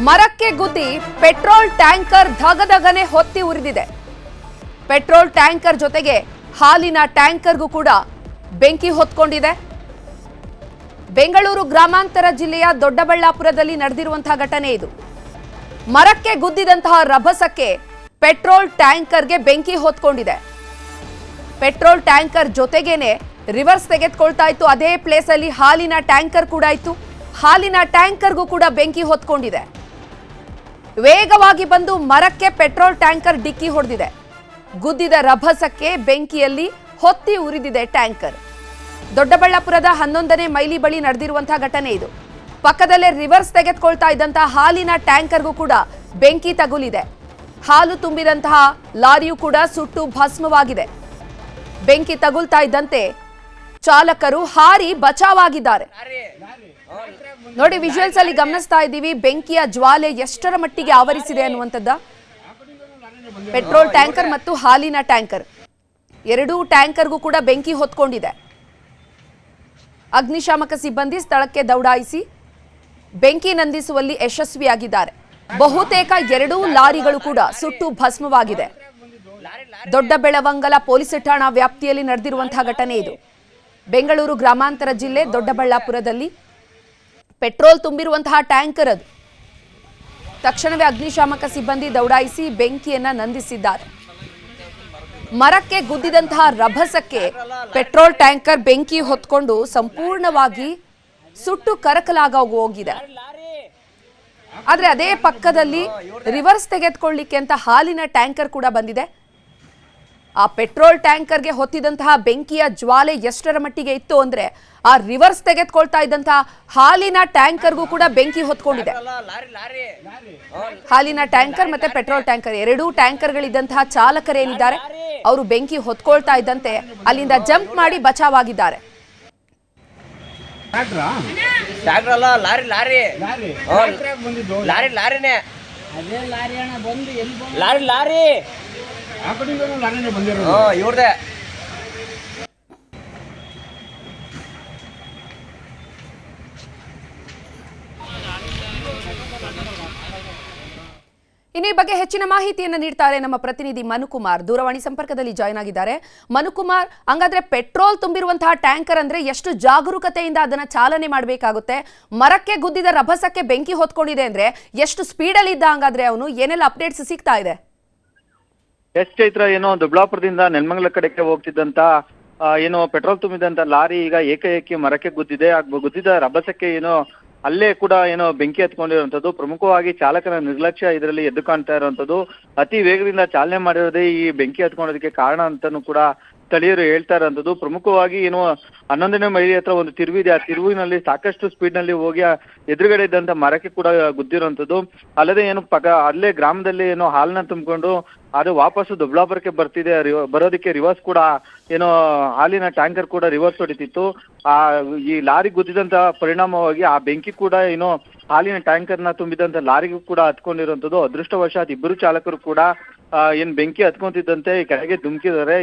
ಮರಕ್ಕೆ ಗುದ್ದಿ petrol tanker ಧಗಧಗನೆ ಹೊತ್ತಿ ಉರಿದಿದೆ. ಪೆಟ್ರೋಲ್ ಟ್ಯಾಂಕರ್ ಜೊತೆಗೆ ಹಾಲಿನ ಟ್ಯಾಂಕರ್ಗೂ ಕೂಡ ಬೆಂಕಿ ಹೊತ್ಕೊಂಡಿದೆ. ಬೆಂಗಳೂರು ಗ್ರಾಮಾಂತರ ಜಿಲ್ಲೆಯ ದೊಡ್ಡಬಳ್ಳಾಪುರದಲ್ಲಿ ನಡೆದಿರುವಂತಹ ಘಟನೆ ಇದು. ಮರಕ್ಕೆ ಗುದ್ದಿದಂತಹ ರಭಸಕ್ಕೆ ಪೆಟ್ರೋಲ್ ಟ್ಯಾಂಕರ್ಗೆ ಬೆಂಕಿ ಹೊತ್ಕೊಂಡಿದೆ. ಪೆಟ್ರೋಲ್ ಟ್ಯಾಂಕರ್ ಜೊತೆಗೇನೆ ರಿವರ್ಸ್ ತೆಗೆದುಕೊಳ್ತಾ ಇತ್ತು. ಅದೇ ಪ್ಲೇಸ್ ಅಲ್ಲಿ ಹಾಲಿನ ಟ್ಯಾಂಕರ್ ಕೂಡ ಇತ್ತು. ಹಾಲಿನ ಟ್ಯಾಂಕರ್ಗೂ ಕೂಡ ಬೆಂಕಿ ಹೊತ್ಕೊಂಡಿದೆ. ವೇಗವಾಗಿ ಬಂದು ಮರಕ್ಕೆ ಪೆಟ್ರೋಲ್ ಟ್ಯಾಂಕರ್ ಡಿಕ್ಕಿ ಹೊಡೆದಿದೆ. ಗುದ್ದಿದ ರಭಸಕ್ಕೆ ಬೆಂಕಿಯಲ್ಲಿ ಹೊತ್ತಿ ಉರಿದಿದೆ ಟ್ಯಾಂಕರ್. ದೊಡ್ಡಬಳ್ಳಾಪುರದ 11ನೇ ಮೈಲಿ ಬಳಿ ನಡೆದಿರುವಂತಹ ಘಟನೆ ಇದು. ಪಕ್ಕದಲ್ಲೇ ರಿವರ್ಸ್ ತೆಗೆದುಕೊಳ್ತಾ ಇದ್ದಂತಹ ಹಾಲಿನ ಟ್ಯಾಂಕರ್ಗೂ ಕೂಡ ಬೆಂಕಿ ತಗುಲಿದೆ. ಹಾಲು ತುಂಬಿದಂತಹ ಲಾರಿಯೂ ಕೂಡ ಸುಟ್ಟು ಭಸ್ಮವಾಗಿದೆ. ಬೆಂಕಿ ತಗುಲ್ತಾ ಇದ್ದಂತೆ ಚಾಲಕರು ಹಾರಿ ಬಚಾವಾಗಿದ್ದಾರೆ. ನೋಡಿ, ವಿಜುವಲ್ಸ್ ಅಲ್ಲಿ ಗಮನಿಸ್ತಾ ಇದ್ದೀವಿ ಬೆಂಕಿಯ ಜ್ವಾಲೆ ಎಷ್ಟರ ಮಟ್ಟಿಗೆ ಆವರಿಸಿದೆ ಅನ್ನುವಂಥದ್ದ. ಪೆಟ್ರೋಲ್ ಟ್ಯಾಂಕರ್ ಮತ್ತು ಹಾಲಿನ ಟ್ಯಾಂಕರ್ ಎರಡೂ ಟ್ಯಾಂಕರ್ಗೂ ಕೂಡ ಬೆಂಕಿ ಹೊತ್ಕೊಂಡಿದೆ. ಅಗ್ನಿಶಾಮಕ ಸಿಬ್ಬಂದಿ ಸ್ಥಳಕ್ಕೆ ದೌಡಾಯಿಸಿ ಬೆಂಕಿ ನಂದಿಸುವಲ್ಲಿ ಯಶಸ್ವಿಯಾಗಿದ್ದಾರೆ. ಬಹುತೇಕ ಎರಡೂ ಲಾರಿಗಳು ಕೂಡ ಸುಟ್ಟು ಭಸ್ಮವಾಗಿದೆ. ದೊಡ್ಡಬೆಳವಂಗಲ ಪೊಲೀಸ್ ಠಾಣಾ ವ್ಯಾಪ್ತಿಯಲ್ಲಿ ನಡೆದಿರುವಂತಹ ಘಟನೆ ಇದು. ಬೆಂಗಳೂರು ಗ್ರಾಮಾಂತರ ಜಿಲ್ಲೆ ದೊಡ್ಡಬಳ್ಳಾಪುರದಲ್ಲಿ ಪೆಟ್ರೋಲ್ ತುಂಬಿರುವಂತಹ ಟ್ಯಾಂಕರ್ ಅದು. ತಕ್ಷಣವೇ ಅಗ್ನಿಶಾಮಕ ಸಿಬ್ಬಂದಿ ದೌಡಾಯಿಸಿ ಬೆಂಕಿಯನ್ನ ನಂದಿಸಿದ್ದಾರೆ. ಮರಕ್ಕೆ ಗುದ್ದಿದಂತಹ ರಭಸಕ್ಕೆ ಪೆಟ್ರೋಲ್ ಟ್ಯಾಂಕರ್ ಬೆಂಕಿ ಹೊತ್ಕೊಂಡು ಸಂಪೂರ್ಣವಾಗಿ ಸುಟ್ಟು ಕರಕಲಾಗ ಹೋಗಿದೆ. ಆದ್ರೆ ಅದೇ ಪಕ್ಕದಲ್ಲಿ ರಿವರ್ಸ್ ತೆಗೆದುಕೊಳ್ಳಿಕ್ಕೆ ಅಂತ ಹಾಲಿನ ಟ್ಯಾಂಕರ್ ಕೂಡ ಬಂದಿದೆ. ಆ ಪೆಟ್ರೋಲ್ ಟ್ಯಾಂಕರ್ಗೆ ಹೊತ್ತಿದಂತಹ ಬೆಂಕಿಯ ಜ್ವಾಲೆ ಎಷ್ಟರ ಮಟ್ಟಿಗೆ ಇತ್ತು ಅಂದ್ರೆ ಆ ರಿವರ್ಸ್ ತೆಗೆದುಕೊಳ್ತಾ ಇದ್ದಂತಹ ಹಾಲಿನ ಟ್ಯಾಂಕರ್ಗೂ ಕೂಡ ಬೆಂಕಿ ಹೊತ್ಕೊಂಡಿದೆ. ಹಾಲಿನ ಟ್ಯಾಂಕರ್ ಮತ್ತೆ ಪೆಟ್ರೋಲ್ ಟ್ಯಾಂಕರ್ ಎರಡೂ ಟ್ಯಾಂಕರ್ಗಳಿದ್ದಂತಹ ಚಾಲಕರೇನಿದ್ದಾರೆ ಅವರು ಬೆಂಕಿ ಹೊತ್ಕೊಳ್ತಾ ಇದ್ದಂತೆ ಅಲ್ಲಿಂದ ಜಂಪ್ ಮಾಡಿ ಬಚಾವಾಗಿದ್ದಾರೆ. ಇವ್ರದೇ ಇನ್ನು ಈ ಬಗ್ಗೆ ಹೆಚ್ಚಿನ ಮಾಹಿತಿಯನ್ನು ನೀಡ್ತಾರೆ ನಮ್ಮ ಪ್ರತಿನಿಧಿ ಮನುಕುಮಾರ್. ದೂರವಾಣಿ ಸಂಪರ್ಕದಲ್ಲಿ ಜಾಯ್ನ್ ಆಗಿದ್ದಾರೆ. ಮನುಕುಮಾರ್, ಹಂಗಾದ್ರೆ ಪೆಟ್ರೋಲ್ ತುಂಬಿರುವಂತಹ ಟ್ಯಾಂಕರ್ ಅಂದ್ರೆ ಎಷ್ಟು ಜಾಗರೂಕತೆಯಿಂದ ಅದನ್ನ ಚಾಲನೆ ಮಾಡಬೇಕಾಗುತ್ತೆ? ಮರಕ್ಕೆ ಗುದ್ದಿದ ರಭಸಕ್ಕೆ ಬೆಂಕಿ ಹೊತ್ಕೊಂಡಿದೆ ಅಂದ್ರೆ ಎಷ್ಟು ಸ್ಪೀಡಲ್ಲಿ ಇದ್ದ? ಹಂಗಾದ್ರೆ ಅವನು ಏನೆಲ್ಲ ಅಪ್ಡೇಟ್ಸ್ ಸಿಗ್ತಾ ಇದೆ? ಎಸ್ ಚೈತ್ರ, ಏನೋ ದೊಡ್ಡಬಳ್ಳಾಪುರದಿಂದ ನೆಲಮಂಗಲ ಕಡೆಗೆ ಹೋಗ್ತಿದ್ದಂತ ಏನೋ ಪೆಟ್ರೋಲ್ ತುಂಬಿದಂತ ಲಾರಿ ಈಗ ಏಕಾಏಕಿ ಮರಕ್ಕೆ ಗುದ್ದಿದೆ. ಗುದ್ದಿದ ರಭಸಕ್ಕೆ ಏನೋ ಅಲ್ಲೇ ಕೂಡ ಏನೋ ಬೆಂಕಿ ಹತ್ಕೊಂಡಿರುವಂತದ್ದು. ಪ್ರಮುಖವಾಗಿ ಚಾಲಕನ ನಿರ್ಲಕ್ಷ್ಯ ಇದರಲ್ಲಿ ಎದ್ದು ಕಾಣ್ತಾ ಇರುವಂತದ್ದು. ಅತಿ ವೇಗದಿಂದ ಚಾಲನೆ ಮಾಡಿರೋದೇ ಈ ಬೆಂಕಿ ಹತ್ಕೊಳ್ಳೋದಕ್ಕೆ ಕಾರಣ ಅಂತಾನು ಕೂಡ ಸ್ಥಳೀಯರು ಹೇಳ್ತಾ ಇರೋಂಥದ್ದು. ಪ್ರಮುಖವಾಗಿ ಏನು 11ನೇ ಮೈಲಿ ಹತ್ರ ಒಂದು ತಿರುವು ಇದೆ. ಆ ತಿರುವಿನಲ್ಲಿ ಸಾಕಷ್ಟು ಸ್ಪೀಡ್ ನಲ್ಲಿ ಹೋಗಿ ಎದುರುಗಡೆ ಇದ್ದಂತ ಮರಕ್ಕೆ ಕೂಡ ಗುದ್ದಿರುವಂತದ್ದು. ಅಲ್ಲದೆ ಏನು ಅಲ್ಲೇ ಗ್ರಾಮದಲ್ಲಿ ಏನೋ ಹಾಲನ್ನ ತುಂಬಿಕೊಂಡು ಅದು ವಾಪಸ್ಸು ದೊಡ್ಡಬಳ್ಳಾಪುರಕ್ಕೆ ಬರೋದಕ್ಕೆ ರಿವರ್ಸ್ ಕೂಡ ಏನೋ ಹಾಲಿನ ಟ್ಯಾಂಕರ್ ಕೂಡ ರಿವರ್ಸ್ ಹೊಡಿತಿತ್ತು. ಈ ಲಾರಿ ಗುದ್ದಿದಂತ ಪರಿಣಾಮವಾಗಿ ಆ ಬೆಂಕಿ ಕೂಡ ಏನೋ ಹಾಲಿನ ಟ್ಯಾಂಕರ್ನ ತುಂಬಿದಂತ ಲಾರಿಗೂ ಕೂಡ ಹತ್ಕೊಂಡಿರುವಂತದ್ದು. ಅದೃಷ್ಟವಶಾತ್ ಇಬ್ಬರು ಚಾಲಕರು ಕೂಡ ಏನ್ ಬೆಂಕಿ ಹತ್ಕೊಂತಿದ್ದಂತೆ ಕೆಳಗೆ ಧುಮುಕಿದ್ದಾರೆ.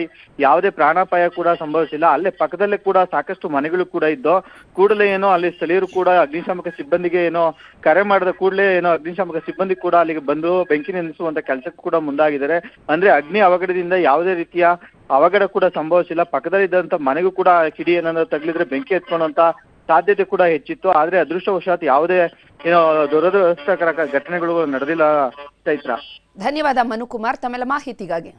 ಯಾವುದೇ ಪ್ರಾಣಾಪಾಯ ಕೂಡ ಸಂಭವಿಸಿಲ್ಲ. ಅಲ್ಲೇ ಪಕ್ಕದಲ್ಲೇ ಕೂಡ ಸಾಕಷ್ಟು ಮನೆಗಳು ಕೂಡ ಇದ್ದು ಕೂಡಲೇ ಏನೋ ಅಲ್ಲಿ ಸ್ಥಳೀಯರು ಕೂಡ ಅಗ್ನಿಶಾಮಕ ಸಿಬ್ಬಂದಿಗೆ ಏನೋ ಕರೆ ಮಾಡಿದ ಕೂಡಲೇ ಏನೋ ಅಗ್ನಿಶಾಮಕ ಸಿಬ್ಬಂದಿ ಕೂಡ ಅಲ್ಲಿಗೆ ಬಂದು ಬೆಂಕಿ ನಿಲ್ಲಿಸುವಂತ ಕೆಲಸಕ್ಕೂ ಕೂಡ ಮುಂದಾಗಿದ್ದಾರೆ. ಅಂದ್ರೆ ಅಗ್ನಿ ಅವಘಡದಿಂದ ಯಾವುದೇ ರೀತಿಯ ಅವಘಡ ಕೂಡ ಸಂಭವಿಸಿಲ್ಲ. ಪಕ್ಕದಲ್ಲಿದ್ದಂತ ಮನೆಗೂ ಕೂಡ ಕಿಡಿ ಏನಾದ್ರು ತಗಲಿದ್ರೆ ಬೆಂಕಿ ಎತ್ಕೊಳ್ಳುವಂತ ಸಾಧ್ಯತೆ ಕೂಡ ಹೆಚ್ಚಿತ್ತು. ಆದ್ರೆ ಅದೃಷ್ಟವಶಾತ್ ಯಾವುದೇ ಏನೋ ದುರದೃಷ್ಟಕರ ಘಟನೆಗಳು ನಡೆದಿಲ್ಲ. ಚೈತ್ರ, ಧನ್ಯವಾದ ಮನುಕುಮಾರ್ ತಮ್ಮೆಲ್ಲ ಮಾಹಿತಿಗಾಗಿ.